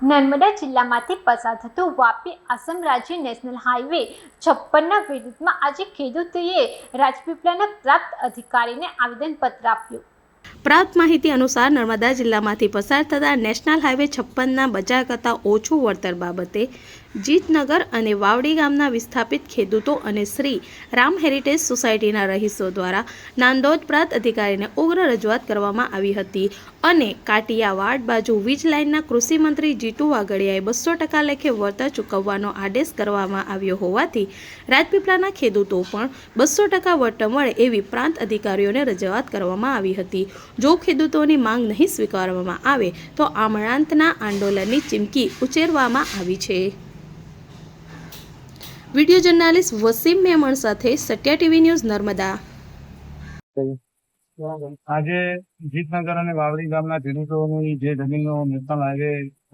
નર્મદા જિલ્લામાંથી પસાર થતું વાપી આસામ રાજ્ય નેશનલ હાઈવે 56ના વિરુદ્ધમાં આજે ખેડૂતોએ રાજપીપળાના પ્રાંત અધિકારીને આવેદનપત્ર આપ્યું। પ્રાપ્ત માહિતી અનુસાર નર્મદા જિલ્લામાંથી પસાર થતા નેશનલ હાઈવે 56ના બજાર કરતાં ઓછું વળતર બાબતે જીતનગર અને વાવડી ગામના વિસ્થાપિત ખેડૂતો અને શ્રી રામ હેરિટેજ સોસાયટીના રહીશો દ્વારા નાંદોદ પ્રાંત અધિકારીને ઉગ્ર રજૂઆત કરવામાં આવી હતી અને કાટિયાવાડ બાજુ વીજ લાઇનના કૃષિ મંત્રી જીતુ વાઘડિયાએ 200% લેખે વળતર ચૂકવવાનો આદેશ કરવામાં આવ્યો હોવાથી રાજપીપળાના ખેડૂતો પણ 200% વળતર મળે એવી પ્રાંત અધિકારીઓને રજૂઆત કરવામાં આવી હતી। જો ખેડૂતોની માંગ નહીં સ્વીકારવામાં આવે તો આમરણાંતના આંદોલનની ચીમકી ઉચ્ચારવામાં આવી છે। વિડીયો જર્નાલિસ્ટ વસીમ મેમણ સાથે સત્યા ટીવી ન્યૂઝ નર્મદા। આજે જીતનગર અને વાવડી ગામના ખેડૂતોની જે જમીનો નેશનલ હાઈવે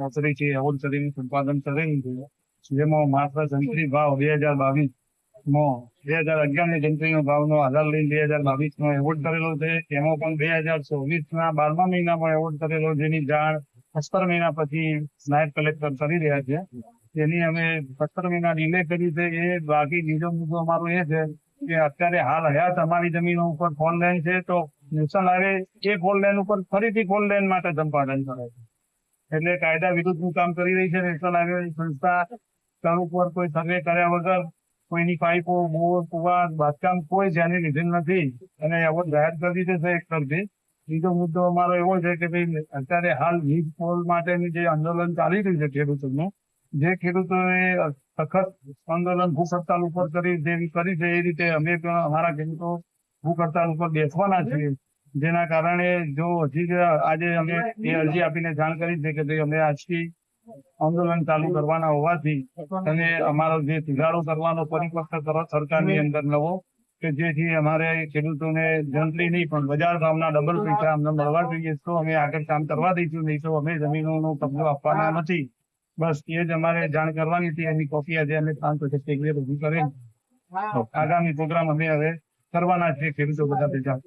ઓથોરિટી એવોર્ડ કરીને સંપાદન કરેલું છે, જેમાં માત્ર જંત્રી ભાવ 2022માં 2011ની જંત્રીનો ભાવનો આધાર લઈને 2022નો એવોર્ડ કરેલો છે। એમાં પણ 2024ના 12મા મહિનામાં એવોર્ડ કરેલો, જેની જાણ 17 મહિના પછી નાયબ કલેક્ટર કરી રહ્યા છે। એની અમે 17 મહિના ડિલે કરી છે। એ બાકી બીજો મુદ્દો અમારો એ છે કે અત્યારે હાલ હયાત અમારી જમીનો ઉપર ફોર લેન છે, તો નેશનલ હાઈવે એ ફોર લેન ઉપર ફરીથી ફોર લેન માટે સંપાદન કરે છે, એટલે કાયદા વિરુદ્ધનું કામ કરી રહી છે નેશનલ હાઈવે સંસ્થા। સ્થળ ઉપર કોઈ સર્વે કર્યા વગર કોઈની પાઇપો, બોર, કુવા, બાંધકામ કોઈ ધ્યાને લીધેલ નથી અને એવોર્ડ જાહેર કરી દીધો છે એક તરફથી। બીજો મુદ્દો અમારો એવો છે કે ભાઈ અત્યારે હાલ વીજ પોલ માટેની જે આંદોલન ચાલી રહ્યું છે ખેડૂતોનું, જે ખેડૂતોએ સખત આંદોલન ભૂખ હડતાલ ઉપર કરી છે, એ રીતે અમે પણ અમારા ખેડૂતો ભૂખ હડતાલ ઉપર બેસવાના છીએ। જેના કારણે જો હજી આજે અમે એ અરજી આપીને જાણ કરી છે કે ભાઈ અમે આજથી આંદોલન ચાલુ કરવાના હોવાથી અને અમારો જે સુધારો કરવાનો પરિપક્વ કરો સરકારની અંદર નવો, કે જેથી અમારે ખેડૂતોને જંત્રી નહીં પણ બજાર ભાવના ડબલ પૈસા અમને મળવા જોઈએ, તો અમે આગળ કામ કરવા દઈશું, નહીં તો અમે જમીનોનો કબજો આપવાના નથી। બસ એ જ અમારે જાણ કરવાની હતી। એની કોપી આજે અમે પ્રાંત કચેરીએ રજૂ કરી, આગામી પ્રોગ્રામ અમે હવે કરવાના છીએ ખેડૂતો બધા ભેગા।